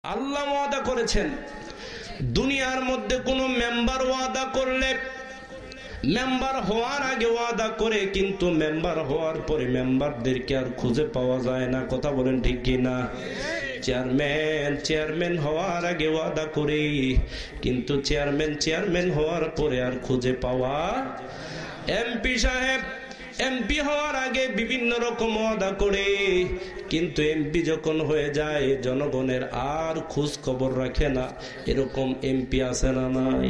আল্লাহ ওয়াদা করেছেন দুনিয়ার মধ্যে কোনো মেম্বার ওয়াদা করলে মেম্বার হওয়ার আগে ওয়াদা করে কিন্তু মেম্বার হওয়ার পরে মেম্বারদেরকে আর খুঁজে পাওয়া যায় না। কথা বলেন ঠিক কি না? চেয়ারম্যান হওয়ার আগে ওয়াদা করে কিন্তু চেয়ারম্যান হওয়ার পরে আর খুঁজে পাওয়া। এমপি সাহেব এমপি হওয়ার আগে বিভিন্ন রকম ওয়াদা করে কিন্তু এমপি যখন হয়ে যায় জনগণের আর খোঁজ খবর রাখে না। এরকম এমপি আছে না নাই?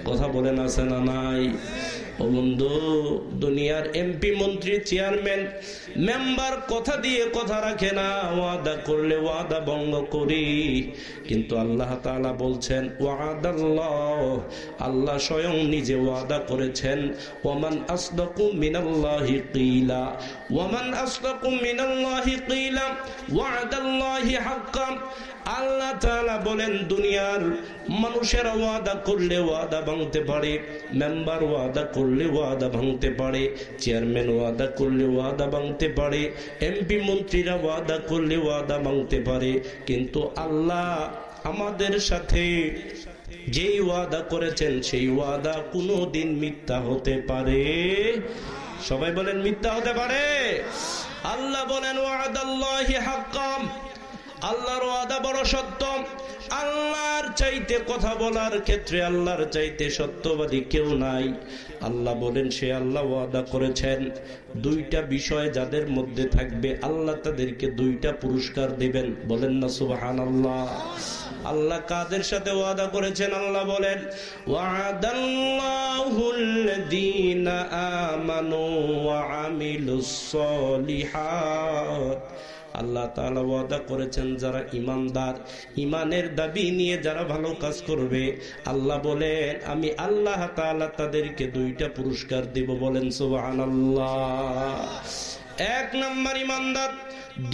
কথা বলেন আছে না নাই? ও বন্ধু, দুনিয়ার এমপি মন্ত্রী চেয়ারম্যান মেম্বার কথা দিয়ে কথা রাখে না, ওয়াদা করলে ওয়াদা ভঙ্গ করি। কিন্তু আল্লাহ তাআলা বলছেন ওয়াদাল্লাহ, আল্লাহ স্বয়ং নিজে ওয়াদা করেছেন ওয়ামান আসদাকু মিনাল্লাহি কিলা ওয়ামান আসদাকু মিনাল্লাহি কিলা ওয়াদাল্লাহি হাক্কান। আল্লাহ তাআলা বলেন দুনিয়ার মানুষেরা ওয়াদা করলে ওয়াদা ভাঙতে পারে, মেম্বার ওয়াদা করলে ওয়াদা ভাঙতে পারে, চেয়ারম্যান ওয়াদা করলে ওয়াদা ভাঙতে পারে, এমপি মন্ত্রীরা ওয়াদা করলে ওয়াদা ভাঙতে পারে। কিন্তু আল্লাহ আমাদের সাথে যেই ওয়াদা করেছেন সেই ওয়াদা কোনোদিন মিথ্যা হতে পারে? সবাই বলেন মিথ্যা হতে পারে? আল্লাহ বলেন ওয়াদাল্লাহি হাক্কান, আল্লাহর ওয়াদা বড় সত্য। আল্লাহর চাইতে কথা বলার ক্ষেত্রে আল্লাহর চাইতে সত্যবাদী কেউ নাই। আল্লাহ বলেন সে আল্লাহ ওয়াদা করেছেন দুইটা বিষয় যাদের মধ্যে থাকবে আল্লাহ তাদেরকে দুইটা পুরস্কার দিবেন। বলেন না সুবহানাল্লাহ। আল্লাহ কাদের সাথে ওয়াদা করেছেন? আল্লাহ বলেন ওয়াদাল্লাহুল্লাযীনা আমানু ওয়া আমিলুস সলিহাত। আল্লাহ তাআলা ওয়াদা করেছেন যারা ঈমানদার, ঈমানের দাবি নিয়ে যারা ভালো কাজ করবে, আল্লাহ বলেন আমি আল্লাহ তাআলা তাদেরকে দুইটা পুরস্কার দেব। বলেন সুবহানাল্লাহ। এক নম্বর ঈমানদার,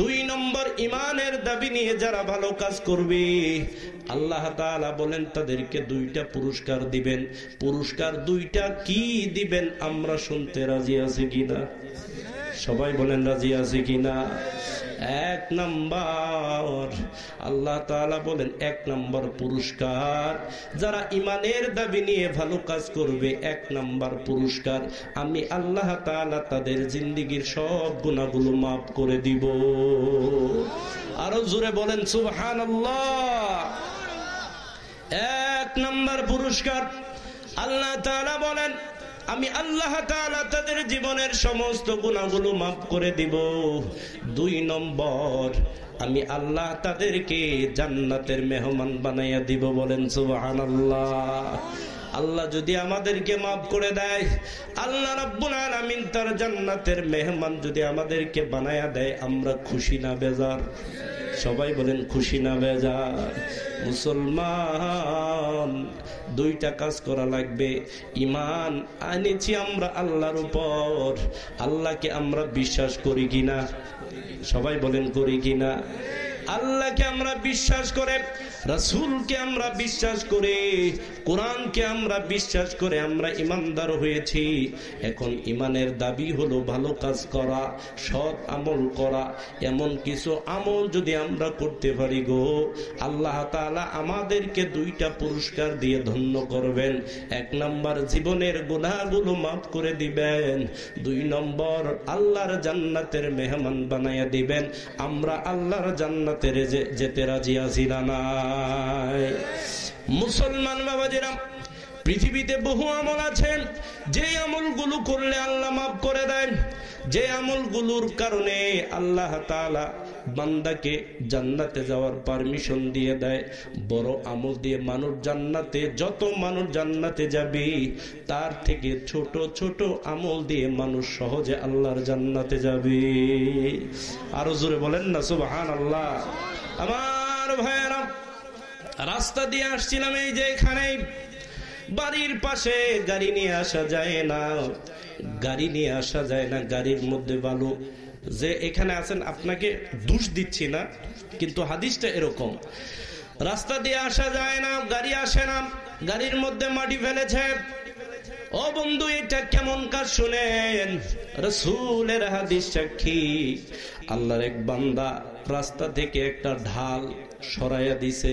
দুই নম্বর ঈমানের দাবি নিয়ে যারা ভালো কাজ করবে আল্লাহ তাআলা বলেন তাদেরকে দুইটা পুরস্কার দিবেন। পুরস্কার দুইটা কি দিবেন আমরা শুনতে রাজি আছি কিনা? সবাই বলেন রাজি আছে কিনা? এক নম্বর আল্লাহ তাআলা বলেন এক নম্বর পুরস্কার যারা ঈমানের দাবি নিয়ে ভালো কাজ করবে, এক নম্বর পুরস্কার আমি আল্লাহ তাআলা তাদের জিন্দেগীর সব গুনাহগুলো মাফ করে দিব। আরো জোরে বলেন সুবহানাল্লাহ। এক নম্বর পুরস্কার আল্লাহ তাআলা বলেন আমি আল্লাহ তাআলা তাদের জীবনের সমস্ত গুনাহগুলো মাফ করে দিব। দুই নম্বর আমি আল্লাহ তাদেরকে জান্নাতের মেহমান বানাইয়া দিব। বলেন সুবহানাল্লাহ। আল্লাহ যদি আমাদেরকে মাফ করে দেয়, আল্লাহ রাব্বুল আলামিন তার জান্নাতের মেহমান যদি আমাদেরকে বানাইয়া দেয়, আমরা খুশি না বেজার? সবাই বলেন খুশি না বেজার? মুসলমান দুইটা কাজ করা লাগবে। ঈমান আনেছি আমরা আল্লাহর উপর, আল্লাহকে আমরা বিশ্বাস করি কিনা? সবাই বলেন করি কিনা? আল্লাহকে আমরা বিশ্বাস করে, রাসূলকে আমরা বিশ্বাস করে, কোরআনকে আমরা বিশ্বাস করে আমরা ঈমানদার হয়েছি। এখন ঈমানের দাবি হলো ভালো কাজ করা, সৎ আমল করা। এমন কিছু আমল যদি আমরা করতে পারি গো, আল্লাহ তাআলা আমাদেরকে দুইটা পুরস্কার দিয়ে ধন্য করবেন। এক নম্বর জীবনের গুনাহগুলো মাফ করে দিবেন, দুই নম্বর আল্লাহর জান্নাতের মেহমান বানাইয়া দিবেন। আমরা আল্লাহর জান্নাতের যেতে রাজি আছি না নাই? মুসলমান বাবাজিরা, পৃথিবীতে বহু আমল আছে যে আমলগুলো করলে আল্লাহ মাফ করে দেন, যে আমলগুলোর কারণে আল্লাহ তাআলা বান্দাকে জান্নাতে যাওয়ার পারমিশন দিয়ে দেয়। বড় আমল দিয়ে মানুষ জান্নাতে, যত মানুষ জান্নাতে যাবে তার থেকে ছোট ছোট আমল দিয়ে মানুষ সহজে আল্লাহর জান্নাতে যাবে। আরো জোরে বলেন না সুবহানাল্লাহ। আমার ভাইয়েরা, রাস্তা দিয়ে আসছিলাম, এই যে এখানে বাড়ির পাশে গাড়ি নিয়ে আসা যায় না, গাড়ি নিয়ে আসা যায় না, গাড়ির মধ্যে বালু। যে এখানে আছেন আপনাকে দোষ দিচ্ছি না, কিন্তু হাদিসটা এরকম, রাস্তা দিয়ে আসা যায় না, গাড়ি আসে না, গাড়ির মধ্যে মাটি ফেলেছে। ও বন্ধু, এটা কেমন কাজ শুনেন, রাসূলের হাদিস সাক্ষী। আল্লাহর এক বান্দা রাস্তা থেকে একটা ঢাল সরাইয়া দিছে।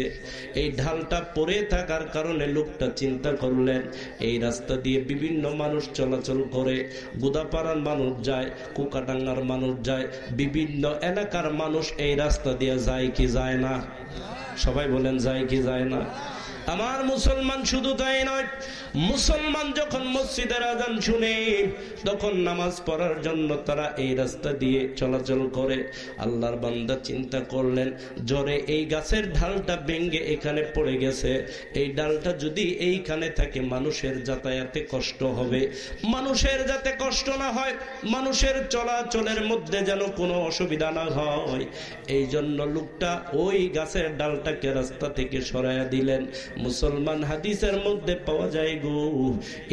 এই ঢালটা পড়ে থাকার কারণে লোকটা চিন্তা করলেন এই রাস্তা দিয়ে বিভিন্ন মানুষ চলাচল করে, গুদাপাড়ার মানুষ যায়, কুকাডাঙ্গার মানুষ যায়, বিভিন্ন এলাকার মানুষ এই রাস্তা দিয়ে যায় কি যায় না? সবাই বলেন যায় কি যায় না? আমার মুসলমান শুধু তাই নয়, মুসলমান যখন মসজিদের আযান শুনে তখন নামাজ পড়ার জন্য তারা এই রাস্তা দিয়ে চলাচল করে। আল্লাহর বান্দা চিন্তা করলেন জোরে এই গাছের ঢালটা ভেঙে এখানে পড়ে গেছে, এই ডালটা যদি এইখানে থাকে মানুষের যাতায়াতে কষ্ট হবে, মানুষের যাতে কষ্ট না হয়, মানুষের চলাচলের মধ্যে যেন কোনো অসুবিধা না হয়, এই জন্য লোকটা ওই গাছের ডালটাকে রাস্তা থেকে সরাইয়া দিলেন। মুসলমান হাদিসের মধ্যে পাওয়া যায় গো,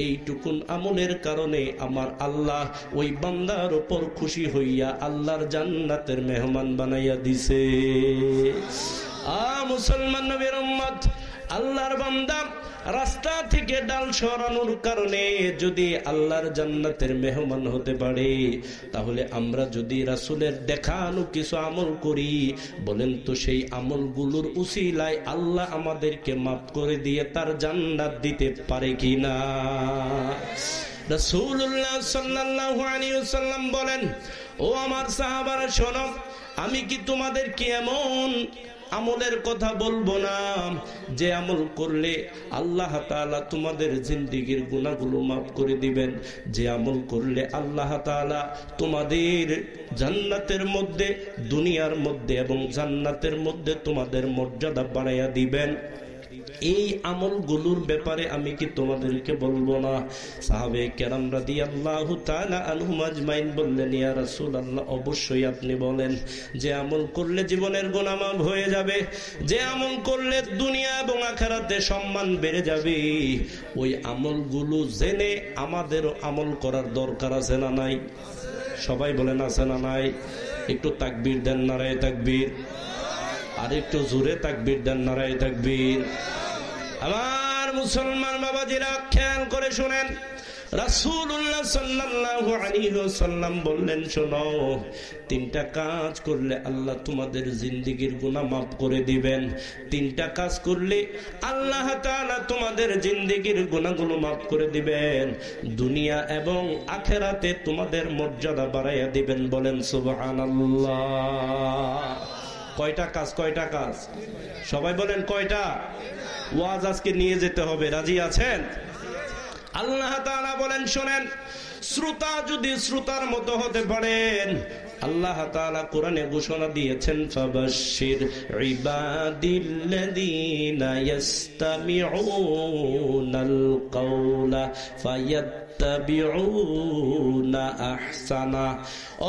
এইটুকুন আমলের কারণে আমার আল্লাহ ওই বান্দার উপর খুশি হইয়া আল্লাহর জান্নাতের মেহমান বানাইয়া দিছে। মুসলমান নবীর উম্মত, আল্লাহর বান্দা রাস্তা থেকে ডাল সরানোর কারণে যদি আল্লাহর জান্নাতের মেহমান হতে পারে, তাহলে আমরা যদি রাসূলের দেখানো কিছু আমল করি, বলেন তো সেই আমলগুলোর উসিলায় আল্লাহ আমাদেরকে মাফ করে দিয়ে তার জান্নাত দিতে পারে কিনা? রাসূলুল্লাহ সাল্লাল্লাহু আলাইহি ওয়াসাল্লাম বলেন, ও আমার সাহাবারা শোনো, আমি কি তোমাদেরকে এমন আমলের কথা বলবো না যে আমল করলে আল্লাহ তাআলা তোমাদের জিন্দেগীর গুনাহগুলো মাফ করে দিবেন, যে আমল করলে আল্লাহ তাআলা তোমাদের জান্নাতের মধ্যে, দুনিয়ার মধ্যে এবং জান্নাতের মধ্যে তোমাদের মর্যাদা বাড়াইয়া দিবেন? এই আমলগুলোর ব্যাপারে আমি কি তোমাদেরকে বলবো না? সাহাবে কেরাম রাদিয়াল্লাহু তাআলা আনহুম আজমাইন বললেন, ইয়া রাসূলুল্লাহ, অবশ্যই আপনি বলেন। যে আমল করলে জীবনের গুনাহ মাফ হয়ে যাবে, যে আমল করলে দুনিয়া এবং আখিরাতে সম্মান বেড়ে যাবে, ওই আমলগুলো জেনে আমাদেরও আমল করার দরকার আছে না নাই? সবাই বলেন আছে না নাই? একটু তাকবীর দেন, নারায়ে তাকবীর। আর একটু জোরে তাকবীর দেন, নারায়ে তাকবীর। আমার মুসলমান বাবাজিরা খেয়াল করে শুনেন, রাসূলুল্লাহ সাল্লাল্লাহু আলাইহি ওয়াসাল্লাম বললেন, শোনো, তিনটা কাজ করলে আল্লাহ তোমাদের জিন্দেগীর গুনাহ মাফ করে দিবেন। তিনটা কাজ করলে আল্লাহ তাআলা তোমাদের জিন্দেগীর গুনাহগুলো মাফ করে দিবেন, দুনিয়া এবং আখিরাতে তোমাদের মর্যাদা বাড়াইয়া দিবেন। বলেন সুবহানাল্লাহ। কয়টা কাজ? কয়টা কাজ? সবাই বলেন কয়টা? ওয়াজ আজকে নিয়ে যেতে হবে, রাজি আছেন? আল্লাহ তাআলা বলেন, শোনেন, শ্রোতা যদি শ্রোতার মতো হতে পারেন, আল্লাহ তাআলা কোরআনে ঘোষণা দিয়েছেন, ফাবাশশির ইবাদিল্লাযীনা ইয়াসতামিউনাল কাওলা ফায়াত্তাবিউনা আহসানা।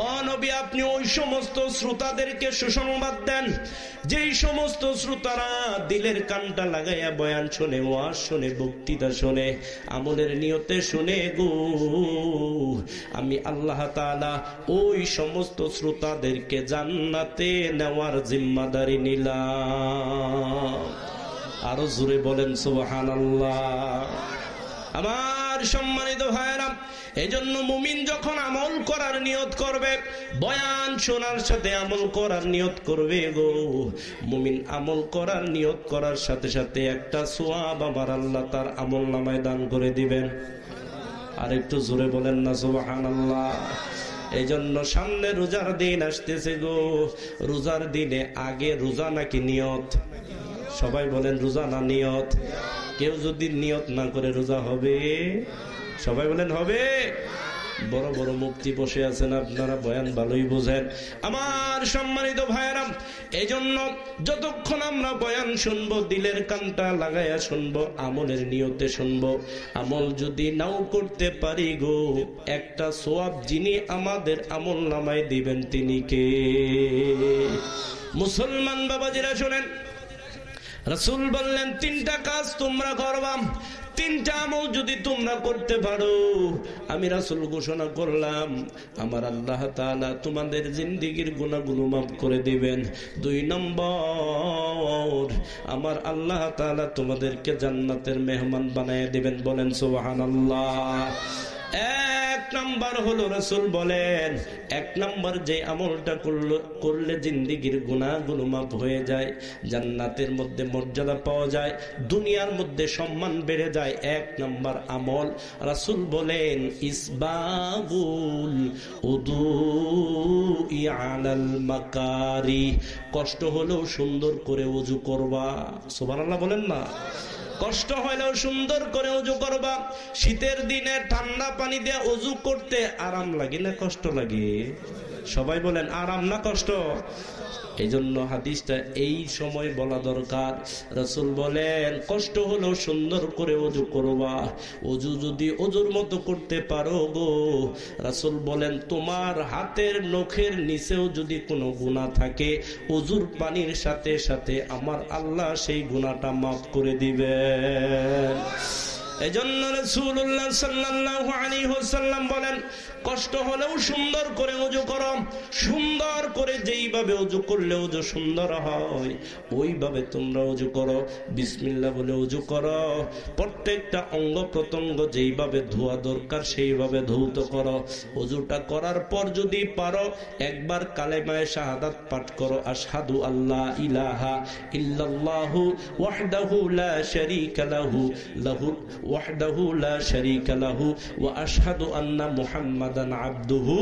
ও নবী, আপনি ওই সমস্ত শ্রোতাদেরকে সুসংবাদ দেন যেই সমস্ত শ্রোতারা দিলের কানটা লাগাইয়া বয়ান শুনে, ওয়াজ শুনে, বক্তৃতা শুনে, আমলের নিয়তে শুনে গো, আমি আল্লাহ তাআলা ওই সমস্ত শ্রোতাদেরকে জান্নাতে নেওয়ার জিম্মাদারি নিলাম। আরো জোরে বলেন সুবহানাল্লাহ। আমার সম্মানিত ভাইরা, এজন্য মুমিন যখন আমল করার নিয়ত করবে, বয়ান শোনার সাথে আমল করার নিয়ত করবে গো, মুমিন আমল করার নিয়ত করার সাথে সাথে একটা সওয়াব আমার আল্লাহ তার আমল নামায় দান করে দিবেন। আর একটু জোরে বলেন না সুবহানাল্লাহ। এই জন্য সামনে রোজার দিন আসতেছে গো, রোজার দিনে আগে রোজা নাকি নিয়ত? সবাই বলেন রোজা না নিয়ত? কেউ যদি নিয়ত না করে রোজা হবে? সবাই বলেন হবে? বড় বড় মুফতি বসে আছেন, আপনারা বয়ান ভালোই বোঝেন। আমার সম্মানিত ভাইয়েরা, এই জন্য যতক্ষণ আমরা বয়ান শুনবো, দিলের কানটা লাগাইয়া শুনবো, আমলের নিয়তে শুনবো। আমল যদি নাও করতে পারি গো, একটা সওয়াব যিনি আমাদের আমল নামায় দিবেন তিনি কে? মুসলমান বাবাজিরা শোনেন, রাসূল বললেন তিনটা কাজ তোমরা করবা, তিনটা আমল যদি তোমরা করতে পারো, আমি রাসূল ঘোষণা করলাম আমার আল্লাহ তাআলা তোমাদের জিন্দেগীর গুনাহগুলো মাফ করে দিবেন। 2 নম্বর, আমার আল্লাহ তাআলা তোমাদেরকে জান্নাতের মেহমান বানায় দিবেন। বলেন সুবহানাল্লাহ। 1 নাম্বার হলো রাসূল বলেন, এক নাম্বার যে আমলটা করলে জিন্দেগীর গুনাহগুলো মাফ হয়ে যায়, জান্নাতের মধ্যে মর্যাদা পাওয়া যায়, দুনিয়ার মধ্যে সম্মান বেড়ে যায়। এক নাম্বার আমল রাসূল বলেন ইসবাগুল উদুই আলাল মাকারি, কষ্ট হলেও সুন্দর করে ওযু করবা। সুবহানাল্লাহ বলেন না? কষ্ট হলেও সুন্দর করে ওযু করবা। শীতের দিনে ঠান্ডা পানি দিয়ে ওযু করতে আরাম লাগে না কষ্ট লাগে? সবাই বলেন আরাম না কষ্ট? এই জন্য হাদিসটা এই সময় বলা দরকার। রাসূল বলেন কষ্ট হলেও সুন্দর করে ওযু করবা। ওযু যদি ওযুর মতো করতে পারো গো, রাসূল বলেন তোমার হাতের নখের নিচেও যদি কোনো গুনাহ থাকে, ওযুর পানির সাথে সাথে আমার আল্লাহ সেই গুনাহটা মাফ করে দিবেন। এজন্য রাসূলুল্লাহ সাল্লাল্লাহু আলাইহি ওয়াসাল্লাম বলেন কষ্ট হলেও সুন্দর করে ওযু করো। সুন্দর করে যেইভাবে ওযু করলে ওযু সুন্দর হয় ওইভাবে তোমরা ওযু করো। বিসমিল্লাহ বলে ওযু করো। প্রত্যেকটা অঙ্গ প্রত্যঙ্গ যেইভাবে ধোয়া দরকার সেইভাবে ধৌত করো। ওযুটা করার পর যদি পারো একবার কালেমায়ে শাহাদাত পাঠ করো, আশহাদু আল্লা ইলাহা ইল্লাল্লাহু ওয়াহদাহু লা শারীকা লাহু ওয়াহদাহু লা শারীকা লাহু ওয়া আশহাদু আন্না মুহাম্মাদান আবদুহু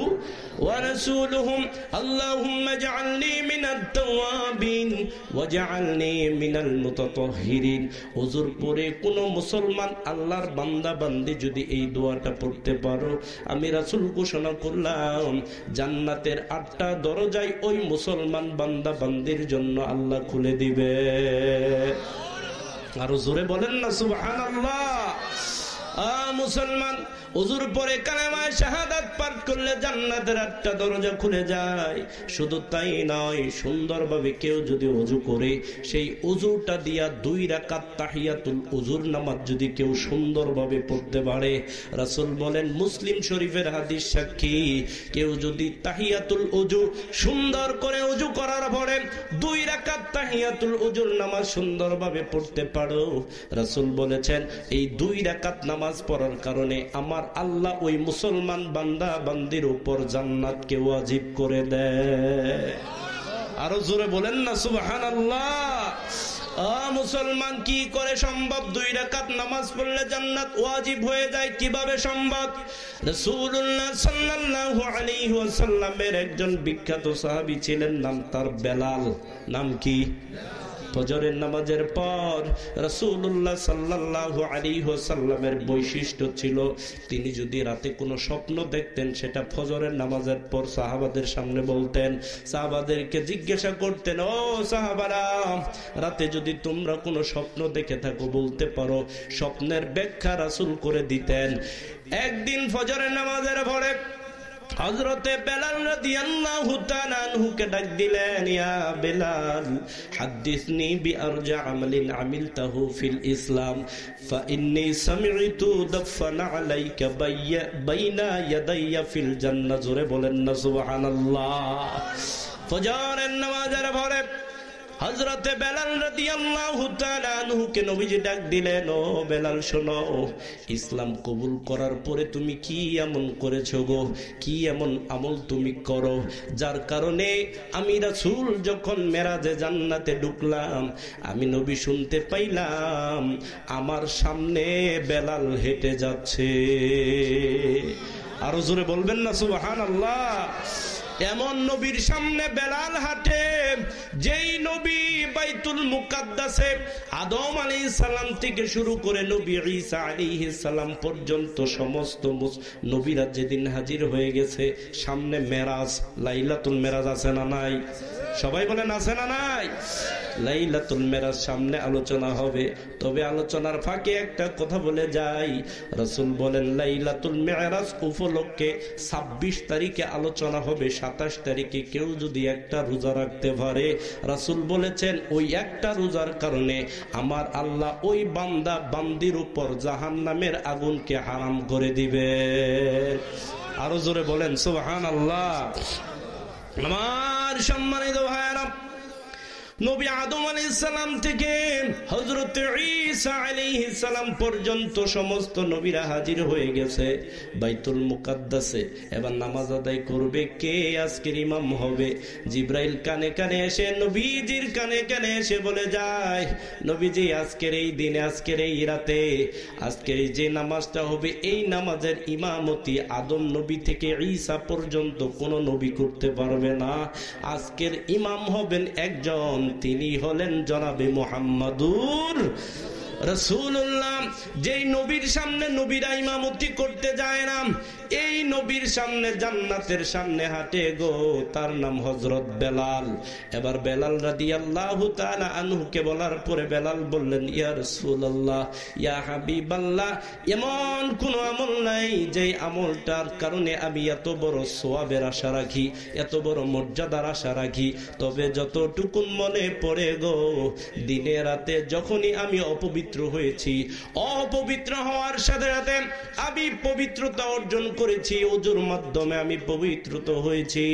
ওয়া রাসূলুহু আল্লাহুম্মা ইজআলনি মিনাত তাওয়াবিন ওয়াজআলনি মিনাল মুতাতাহহিরিন। ওযুর পরে কোন মুসলমান আল্লাহর বান্দা বান্দি যদি এই দোয়াটা পড়তে পারো, আমি রাসূল ঘোষণা করলাম জান্নাতের 8টা দরজায় ওই মুসলমান বান্দা বান্দির জন্য আল্লাহ খুলে দিবে। আরো জোরে বলেন না সুবহানাল্লাহ। মুসলমান ওযুর পরে কালেমায়ে শাহাদাত পাঠ করলে জান্নাতের 8টা দরজা খুলে যায়। শুধু তাই নয়, সুন্দরভাবে কেউ যদি ওযু করে সেই ওযুটা দিয়া 2 রাকাত তাহিয়াতুল ওযুর নামাজ যদি কেউ সুন্দরভাবে পড়তে পারে, রাসূল বলেন মুসলিম শরীফের হাদিস সাক্ষী, কেউ যদি তাহিয়াতুল ওযু সুন্দর করে ওযু করার পরে 2 রাকাত তাহিয়াতুল ওযুর নামাজ সুন্দরভাবে পড়তে পারো, রাসূল বলেছেন এই 2 রাকাত নামাজ পড়ার কারণে আমার আল্লাহ ওই মুসলমান বান্দা বান্দির উপর জান্নাতকে ওয়াজিব করে দেয়। আরো জোরে বলেন না সুবহানাল্লাহ। মুসলমান কি করে সম্ভব 2 রাকাত নামাজ পড়লে জান্নাত ওয়াজিব হয়ে যায়? কিভাবে সম্ভব? রাসূলুল্লাহ সাল্লাল্লাহু আলাইহি ওয়াসাল্লামের একজন বিখ্যাত সাহাবী ছিলেন, নাম তার বেলাল। নাম কি? ফজরের নামাজের পর রাসূলুল্লাহ সাল্লাল্লাহু আলাইহি ওয়াসাল্লামের বৈশিষ্ট্য ছিল তিনি যদি রাতে কোনো স্বপ্ন দেখতেন সেটা ফজরের নামাজের পর সাহাবাদের সামনে বলতেন। সাহাবাদেরকে জিজ্ঞাসা করতেন, ও সাহাবারা, রাতে যদি তোমরা কোনো স্বপ্ন দেখে থাকো বলতে পারো। স্বপ্নের ব্যাখ্যা রাসূল করে দিতেন। একদিন ফজরের নামাজের পরে হযরতে বেলাল রাদিয়াল্লাহু তাআলা আনহুকে ডাক দিলেন, ইয়া বেলাল হাদিসনি বিআরজা আমালিন আমিলতাহু ফিল ইসলাম ফা ইন্নী সামি'তু দাফান আলাইকা বাইনা ইয়াদাইয়া ফিল জান্নাহ। জোরে বলেন না সুবহানাল্লাহ। ফজরের নামাজের পরে হযরতে বেলাল রাদিয়াল্লাহু তাআলা আনহুকে নবীজি ডাক দিলেন, ও বেলাল শোনো, ইসলাম কবুল করার পরে তুমি কি এমন করেছো গো, কি এমন আমল তুমি করো যার কারণে আমি রাসূল যখন মেরাজে জান্নাতে ঢুকলাম আমি নবী শুনতে পাইলাম আমার সামনে বেলাল হেঁটে যাচ্ছে। আরো জোরে বলবেন না সুবহানাল্লাহ। এমন নবীর সামনে বেলাল হাঁটে যেই নবী বাইতুল মুকাদ্দাসে আদম আলাইহিস সালাম থেকে শুরু করে নবী ঈসা আলাইহিস সালাম পর্যন্ত সমস্ত নবীরা যেদিন হাজির হয়ে গেছে। সামনে মেরাজ, লাইলাতুল মেরাজ আছে না নাই? সবাই বলেন আছে না নাই? লাইলাতুল মেরাজ সামনে আলোচনা হবে। তবে আলোচনার ফাঁকে একটা কথা বলে যাই, রাসূল বলেন লাইলাতুল মেরাজ উপলক্ষে 26 তারিখে আলোচনা হবে। 27 তারিখে কেউ যদি একটা রোজা রাখতে পারে, রাসূল বলেছেন ওই একটা রোজার কারণে আমার আল্লাহ ওই বান্দা বান্দির উপর জাহান্নামের আগুনকে হারাম করে দিবে। আরো জোরে বলেন সুবহানাল্লাহ। আমার সম্মানিত ভাইরা, নবী আদম আলাইহিস সালাম থেকে হযরত ঈসা আলাইহিস সালাম পর্যন্ত সমস্ত নবীরা হাজির হয়ে গেছে বাইতুল মুকাদ্দাসে। এবার নামাজ আদায় করবে কে? আজকের ইমাম হবে। জিবরাইল কানে কানে এসে নবীজির কানে কানে এসে বলে যায়, নবীজি আজকের এই দিনে, আজকের এই রাতে, আজকের যে নামাজটা হবে, এই নামাজের ইমামতি আদম নবী থেকে ঈসা পর্যন্ত কোন নবী করতে পারবে না। আজকের ইমাম হবেন একজন, তিনি হলেন জনাবে মুহাম্মাদুর রাসূলুল্লাহ। যেই নবীর সামনে নবীরা ইমামতি করতে যায় না, এই নবীর সামনে জান্নাতের সামনে হাঁটে গো, তার নাম হযরত বেলাল। এবার বেলাল রাদিয়াল্লাহু তাআলা আনহুকে বলার পরে বেলাল বললেন, ইয়া রাসূলুল্লাহ, ইয়া হাবিবাল্লাহ, এমন কোন আমল নাই যে আমলটার কারণে আমি এত বড় সওয়াবের আশা রাখি, এত বড় মর্যাদার আশা রাখি। তবে যতটুকু মনে পড়ে গো, দিনে রাতে যখনই আমি অপবিত্র হয়েছি, অপবিত্র হওয়ার সাথে সাথে আমি পবিত্রতা অর্জন করেছি, ওযুর মাধ্যমে আমি পবিত্রতা হয়েছি,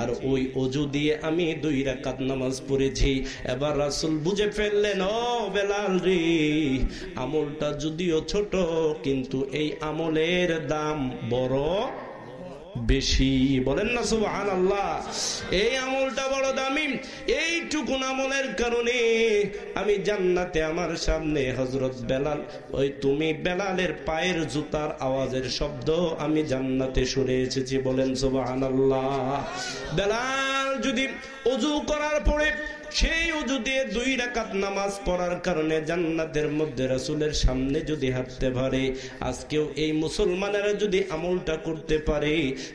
আর ওই ওযু দিয়ে আমি 2 রাকাত নামাজ পড়েছি। এবার রাসূল বুঝে ফেললেন, ও বেলাল রে, আমলটা যদিও ছোট, কিন্তু এই আমলের দাম বড় বেশি। বলেন না সুবহানাল্লাহ। এই আমলটা বড় দামি। এইটুকুন আমলের কারণে আমি জান্নাতে আমার সামনে হযরত বেলাল, ওই তুমি বেলালের পায়ের জুতার আওয়াজের শব্দ আমি জান্নাতে শুনে এসেছি। বলেন সুবহানাল্লাহ। বেলাল যদি ওযু করার পরে সেই ওযু দিয়ে 2 রাকাত নামাজ পড়ার কারণে জান্নাতের মধ্যে রাসূলের সামনে যদি হাঁটতে পারে, আজকেও এই মুসলমানেরা যদি আমলটা করতে পারে,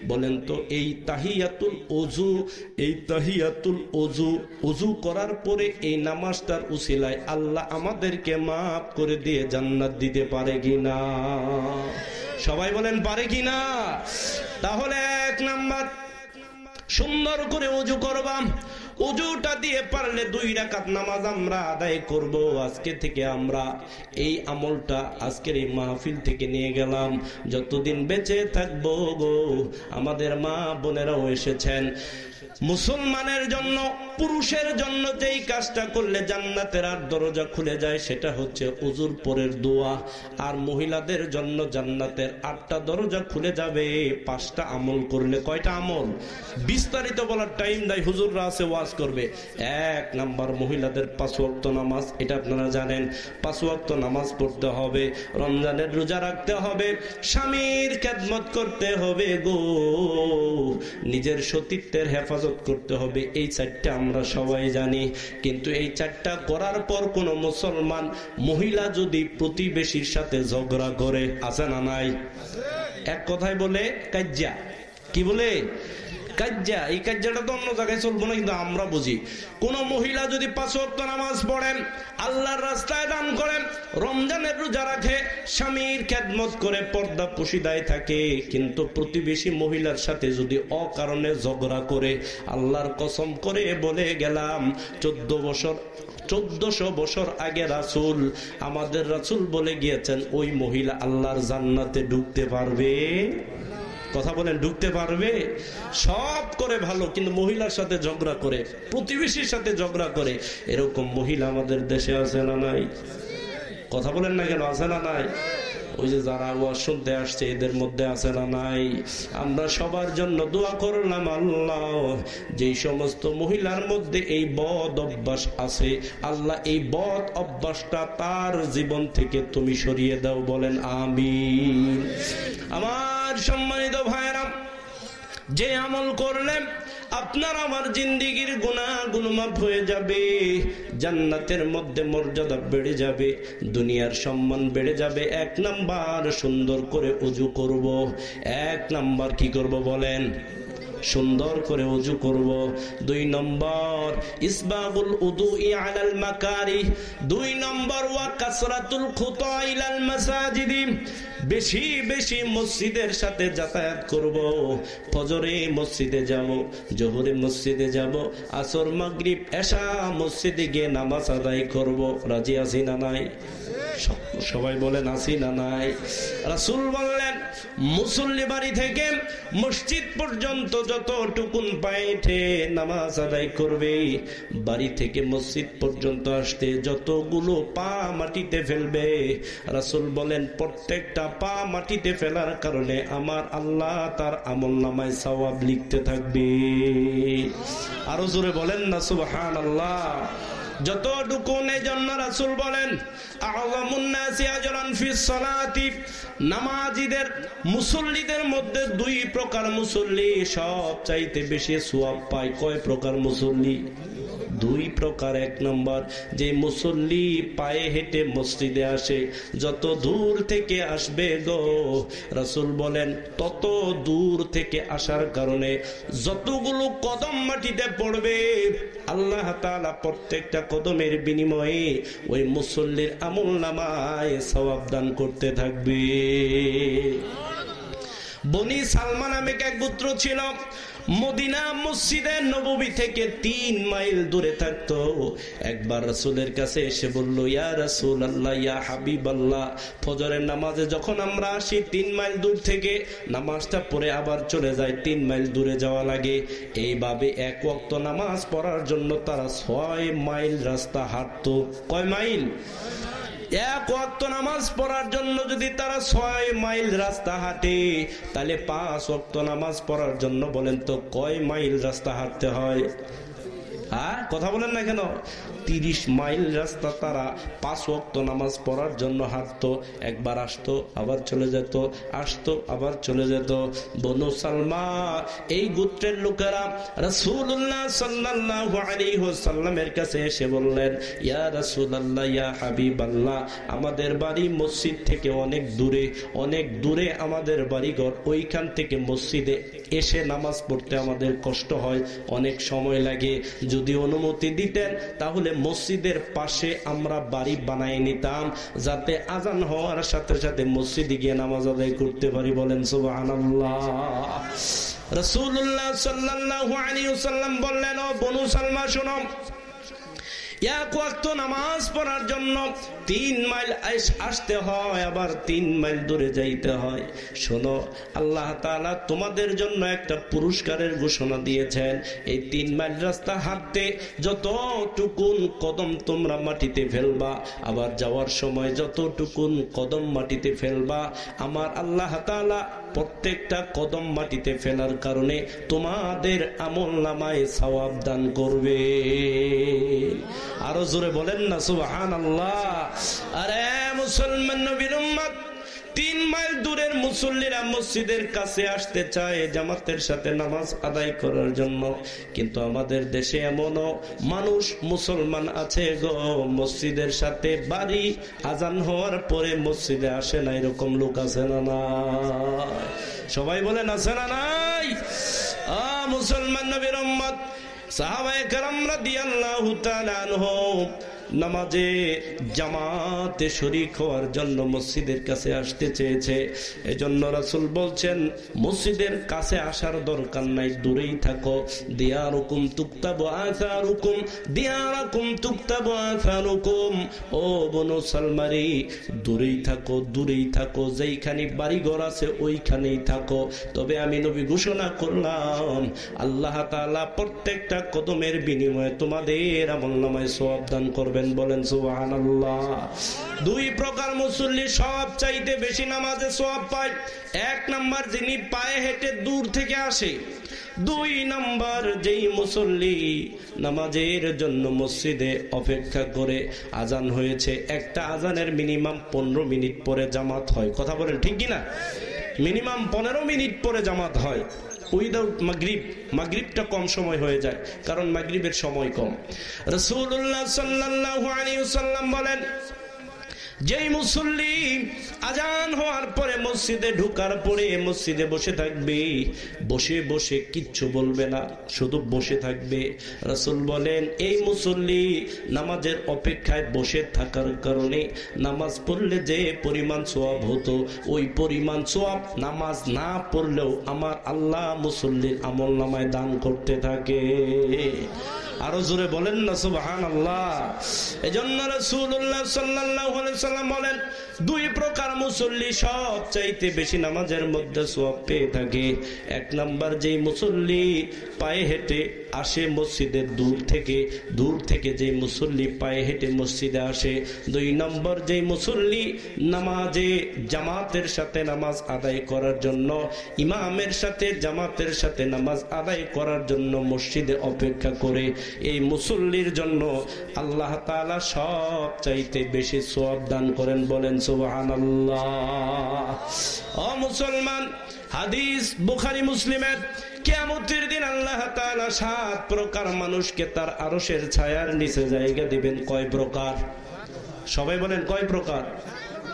বলেন তো এই তাহিয়াতুল ওযু, এই তাহিয়াতুল ওযু, ওযু করার পরে এই নামাজটার উসিলায় আল্লাহ আমাদেরকে মাফ করে দিয়ে জান্নাত দিতে পারে কিনা? সবাই বলেন পারে কিনা? তাহলে 1 নাম্বার, সুন্দর করে ওযু করবা। ওযুটা দিয়ে পারলে 2 রাকাত নামাজ আমরা আদায় করব। আজকে থেকে আমরা এই আমলটা আজকের এই মাহফিল থেকে নিয়ে গেলাম। যতদিন বেঁচে থাকবো গো, আমাদের মা বোনেরাও এসেছেন, মুসলমানের জন্য, পুরুষের জন্য যেই কাজটা করলে জান্নাতের আর দরজা খুলে যায়, সেটা হচ্ছে ওযুর পরের দোয়া। আর মহিলাদের জন্য জান্নাতের 8টা দরজা খুলে যাবে 5টা আমল করলে। কয়টা আমল? বিস্তারিত বলার টাইম নাই, হুজুররা আছে ওয়াজ করবে। 1 নাম্বার, মহিলাদের 5 ওয়াক্ত নামাজ, এটা আপনারা জানেন। 5 ওয়াক্ত নামাজ পড়তে হবে, রমজানের রোজা রাখতে হবে, স্বামীর খেদমত করতে হবে গো, নিজের সতীত্বের হেফাজত করতে হবে। এই 4টা আমরা সবাই জানি। কিন্তু এই 4টা করার পর কোন মুসলমান মহিলা যদি প্রতিবেশীর সাথে ঝগড়া করে, আছে না নাই? এক কথায় বলে কাজ্জা। কি বলে? কাজ্জা। এই কাজ্জাটা তো অন্য জায়গায় চলবো না, কিন্তু আমরা বুঝি। কোন মহিলা যদি 5 ওয়াক্ত নামাজ পড়েন, আল্লাহর রাস্তায় দান করেন, রমজানের রোজা রাখে, স্বামীর খেদমত করে, পর্দা পশিদায় থাকে, কিন্তু প্রতিবেশী মহিলার সাথে যদি অকারণে ঝগড়া করে, আল্লাহর কসম করে বলে গেলাম, 1400 বছর আগে রাসূল, আমাদের রাসূল বলে গিয়েছেন, ওই মহিলা আল্লাহর জান্নাতে ঢুকতে পারবে। কথা বলেন, ঢুকতে পারবে? সব করে ভালো, কিন্তু মহিলার সাথে ঝগড়া করে, প্রতিবেশীর সাথে ঝগড়া করে, এরকম মহিলা আমাদের দেশে আছে না নাই? কথা বলেন না কেন? আছে না নাই? ওই যে যারা ওয়াজ শুনতে আসছে, এদের মধ্যে আছে না নাই? আমরা সবার জন্য দোয়া করলাম, আল্লাহ যেই সমস্ত মহিলার মধ্যে এই বদ অভ্যাস আছে, আল্লাহ এই বদ অভ্যাসটা তার জীবন থেকে তুমি সরিয়ে দাও। বলেন আমিন। আমার সম্মানিত ভাইরা, যে আমল করলে আপনার আমার জিন্দেগীর গুনাহগুলো মাফ হয়ে যাবে, জান্নাতের মধ্যে মর্যাদা বেড়ে যাবে, দুনিয়ার সম্মান বেড়ে যাবে। 1 নাম্বার, সুন্দর করে ওযু করব। 1 নাম্বার কি করব বলেন? সুন্দর করে ওযু করব। 2 নম্বর, ইসবাগুল উদুই আলাল মাকারিহ। 2 নম্বর, ওয়া কাসরাতুল খুতা ইলাল মাসাজিদ। বেশি বেশি মসজিদের সাথে যাতায়াত করব। ফজরে মসজিদে যাব, জোহরে মসজিদে যাব, আসর মাগরিব এশা মসজিদে গিয়ে নামাজ আদায় করব। রাজি আছি না নাই? সবাই বলেন আছি না নাই? রাসূল বললেন, মুসল্লি বাড়ি থেকে মসজিদ পর্যন্ত যতটুকুন পায়ে হেঁটে নামাজ আদায় করবে, বাড়ি থেকে মসজিদ পর্যন্ত আসতে যতগুলো পা মাটিতে ফেলবে, রাসূল বলেন প্রত্যেকটা পা মাটিতে ফেলার কারণে আমার আল্লাহ তার আমলনামায় সওয়াব লিখতে থাকবে। আরো জোরে বলেন না সুবহানাল্লাহ। যতটুকু এই জন্য রাসূল বলেন আ'যামুন নাসি আজরান ফিস সালাতি, নামাজীদের মুসল্লিদের মধ্যে দুই প্রকার মুসল্লি সব চাইতে বেশি সওয়াব পায়। কয় প্রকার মুসল্লি? দুই প্রকার। এক নম্বর, যে মুসল্লি পায়ে হেঁটে মসজিদে আসে, যত দূর থেকে আসবে গো, রাসূল বলেন তত দূর থেকে আসার কারণে যতগুলো কদম মাটিতে পড়বে আল্লাহ তাআলা প্রত্যেকটা কদমের বিনিময়ে ওই মুসল্লির আমলনামায় সওয়াব দান করতে থাকবে। বনি সালমা নামে এক গোত্র ছিল, মদিনা মসজিদে নববী থেকে 3 মাইল দূরে থাকতো। একবার রাসূলের কাছে এসে বলল, ইয়া রাসূলুল্লাহ, ইয়া হাবিবাল্লাহ, ফজরের নামাজে যখন আমরা আসি 3 মাইল দূর থেকে নামাজটা পড়ে আবার চলে যায়, 3 মাইল দূরে যাওয়া লাগে। এইভাবে এক ওয়াক্ত নামাজ পড়ার জন্য তারা 6 মাইল রাস্তা হাঁটতো। কয় মাইল? এক ওয়াক্ত নামাজ পড়ার জন্য যদি তারা 6 মাইল রাস্তা হাঁটে, তাহলে 5 ওয়াক্ত নামাজ পড়ার জন্য বলেন তো কয় মাইল রাস্তা হাঁটতে হয়? হ্যাঁ, কথা বলেন না কেন? 30 মাইল রাস্তা তারা 5 ওয়াক্ত নামাজ পড়ার জন্য হাঁটতো। একবার আসতো আবার চলে যেত, আসতো আবার চলে যেত। বনু সালমা এই গোত্রের লোকেরা রাসূলুল্লাহ সাল্লাল্লাহু আলাইহি ওয়াসাল্লামের কাছে এসে বললেন, ইয়া রাসূলুল্লাহ, ইয়া হাবিবাল্লাহ, আমাদের বাড়ি মসজিদ থেকে অনেক দূরে, অনেক দূরে আমাদের বাড়িঘর, ওইখান থেকে মসজিদে এসে নামাজ পড়তে আমাদের কষ্ট হয়, অনেক সময় লাগে। যদি অনুমতি দিতেন তাহলে মসজিদের পাশে আমরা বাড়ি বানিয়ে নিতাম, যাতে আজান হওয়ার সাথে সাথে মসজিদে গিয়ে নামাজ আদায় করতে পারি। বলেন সুবহানাল্লাহ। রাসূলুল্লাহ সাল্লাল্লাহু আলাইহি ওয়াসাল্লাম বললেন, ও বনু সালমা শোনো, এক ওয়াক্ত নামাজ পড়ার জন্য 3 মাইল আসতে হয়, আবার 3 মাইল দূরে যাইতে হয়। শোনো, আল্লাহ তাআলা তোমাদের জন্য একটা পুরস্কারের ঘোষণা দিয়েছেন। এই 3 মাইল রাস্তা হাঁটতে যতটুকুন কদম তোমরা মাটিতে ফেলবা, আবার যাওয়ার সময় যতটুকুন কদম মাটিতে ফেলবা, আমার আল্লাহ তাআলা প্রত্যেকটা কদম মাটিতে ফেলার কারণে তোমাদের আমলনামায় সওয়াব দান করবে। আরো জোরে বলেন না সুবহানাল্লাহ। আরে মুসলমান নবীর উম্মত, 3 মাইল দূরের মুসল্লিরা মসজিদের কাছে আসতে চায় জামাতের সাথে নামাজ আদায় করার জন্য, কিন্তু আমাদের দেশে এমনও মানুষ মুসলমান আছে গো, মসজিদের সাথে বাড়ি আজান হওয়ার পরে মসজিদে আসে না, এরকম লোক আছে না নাই? সবাই বলেন আছে না নাই? মুসলমান নবীর উম্মত সাহাবায়ে কেরাম রাদিয়াল্লাহু তাআলা আনহুম নামাজে জামাতে শরীক হওয়ার জন্য মসজিদের কাছে আসতে চেয়েছে। এজন্য রাসূল বলছেন, মসজিদের কাছে আসার দরকার নাই, দূরেই থাকো। দিয়ারুকুম তুকতাবু আসারুকুম, দিয়ারাকুম তুকতাবু আসারুকুম। ও বনু সালমারি, দূরেই থাকো, দূরেই থাকো, যেইখানে বাড়িঘর আছে ওইখানেই থাকো। তবে আমি নবী ঘোষণা করলাম, আল্লাহ তাআলা প্রত্যেকটা কদমের বিনিময়ে তোমাদের আমলনামায় সওয়াব দান করবে। বলেন সুবহানাল্লাহ। 2 প্রকার মুসল্লি সব চাইতে বেশি নামাজে সওয়াব পায়। 1 নাম্বার, যিনি পায়ে হেঁটে দূর থেকে আসে। 2 নাম্বার, যেই মুসল্লি নামাজের জন্য মসজিদে অপেক্ষা করে, আজান হয়েছে, একটা আজানের মিনিমাম 15 মিনিট পরে জামাত হয়। কথা বলেন ঠিক কিনা? মিনিমাম 15 মিনিট পরে জামাত হয়। উইদাউট মাগরিব, মাগরিবটা কম সময় হয়ে যায়, কারণ মাগরিবের সময় কম। রাসূলুল্লাহ সাল্লাল্লাহু আলাইহি ওয়াসাল্লাম বলেন, যেই মুসল্লি আজান হওয়ার পরে মসজিদে ঢোকার পরে মসজিদে বসে থাকবে, বসে বসে কিচ্ছু বলবে না, শুধু বসে থাকবে, রাসূল বলেন এই মুসল্লি নামাজের অপেক্ষায় বসে থাকার কারণে নামাজ পড়লে যে পরিমাণ সওয়াব হতো, ওই পরিমাণ সওয়াব নামাজ না পড়লেও আমার আল্লাহ মুসল্লির আমলনামায় দান করতে থাকে। আরো জোরে বলেন না সুবহানাল্লাহ। এজন্য রাসূলুল্লাহ সাল্লাল্লাহু আলাইহি সাল্লাম বলেন, দুই প্রকার মুসল্লি সবচাইতে বেশি নামাজের মধ্যে সওয়াব পেয়ে থাকে। এক নাম্বার, যেই মুসল্লি পায়ে হেঁটে আসে মসজিদের দূর থেকে যেই মুসল্লি পায়ে হেঁটে মসজিদে আসে। দুই নম্বর, যেই মুসল্লি নামাজে জামাতের সাথে নামাজ আদায় করার জন্য, ইমামের সাথে জামাতের সাথে নামাজ আদায় করার জন্য মসজিদে অপেক্ষা করে, এই মুসল্লির জন্য আল্লাহ তাআলা সব চাইতে বেশি সওয়াব দান করেন। বলেন সুবহানাল্লাহ। ও মুসলমান, হাদিস বুখারী মুসলিমের, কিয়ামতের দিন আল্লাহ তাআলা 7 প্রকার মানুষকে তার আরশের ছায়ার নিচে জায়গা দিবেন। কয় প্রকার? সবাই বলেন কয় প্রকার?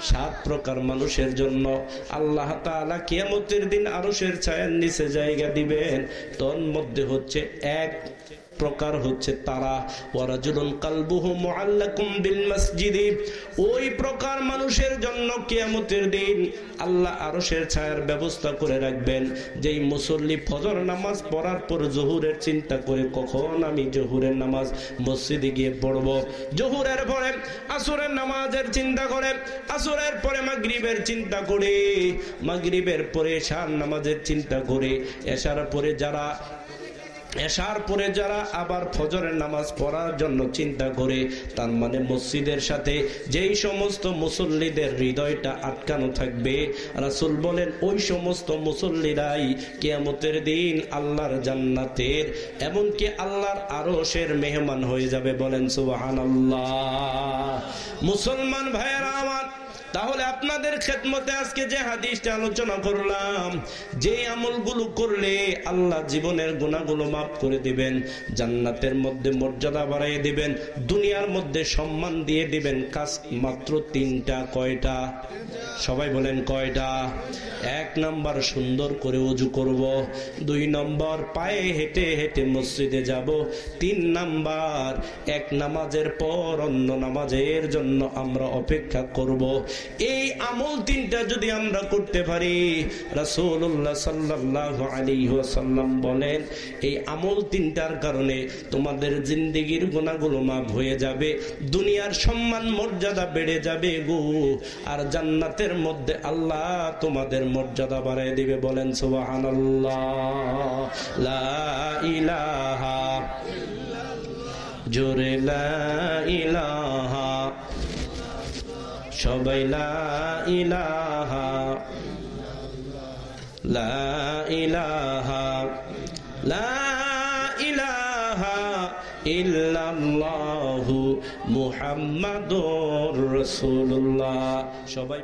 7 প্রকার মানুষের জন্য আল্লাহ তাআলা কিয়ামতের দিন আরশের ছায়ার নিচে জায়গা দিবেন। তোর মধ্যে হচ্ছে এক প্রকার হচ্ছে তারা, ওয়ারাজুলুন কালবুহু মুআল্লাকুম বিল মসজিদি। ওই প্রকার মানুষের জন্য কিয়ামতের দিন আল্লাহ আরশের ছায়ার ব্যবস্থা করে রাখবেন। যেই মুসল্লি ফজর নামাজ পড়ার পর জোহরের চিন্তা করে, কখন আমি জোহরের নামাজ মসজিদে গিয়ে পড়ব, জোহরের পরে আসরের নামাজের চিন্তা করে, আসরের পরে মাগরিবের চিন্তা করে, মাগরিবের পরে এশার নামাজের চিন্তা করে, এশার পরে যারা আবার ফজরের নামাজ পড়ার জন্য চিন্তা করে, তার মানে মসজিদের সাথে যেই সমস্ত মুসল্লিদের হৃদয়টা আটকানো থাকবে, রাসূল বলেন ওই সমস্ত মুসল্লিরাই কিয়ামতের দিন আল্লাহর জান্নাতের, এমনকি আল্লাহর আরশের মেহমান হয়ে যাবে। বলেন সুবহানাল্লাহ। মুসলমান ভাইয়েরা আমার, তাহলে আপনাদের খেদমতে আজকে যে হাদিসটা আলোচনা করলাম, যে আমলগুলো করলে আল্লাহ জীবনের গুনাহগুলো মাফ করে দিবেন, জান্নাতের মধ্যে মর্যাদা বাড়াইয়ে দিবেন, দুনিয়ার মধ্যে সম্মান দিয়ে দিবেন, কাজ মাত্র 3টা। কয়টা? সবাই বলেন কয়টা? 1 নাম্বার, সুন্দর করে ওযু করব। 2 নম্বর, পায়ে হেঁটে হেঁটে মসজিদে যাব। 3 নাম্বার, এক নামাজের পর অন্য নামাজের জন্য আমরা অপেক্ষা করব। এই আমল 3টা যদি আমরা করতে পারি, রাসূলুল্লাহ সাল্লাল্লাহু আলাইহি ওয়াসাল্লাম বলেন, এই আমল 3টার কারণে তোমাদের জিন্দেগির গুনাহগুলো মাফ হয়ে যাবে, দুনিয়ার সম্মান মর্যাদা বেড়ে যাবে গো, আর জান্নাতের মধ্যে আল্লাহ তোমাদের মর্যাদা বাড়ায় দিবে। বলেন সুবহানাল্লাহ। লা ইলাহা, জোরে লা ইলাহা, সবাই লা ইলাহা, লা ইলাহা, লা ইলাহা ইল্লাল্লাহু মুহাম্মাদুর রাসূলুল্লাহ। সবাই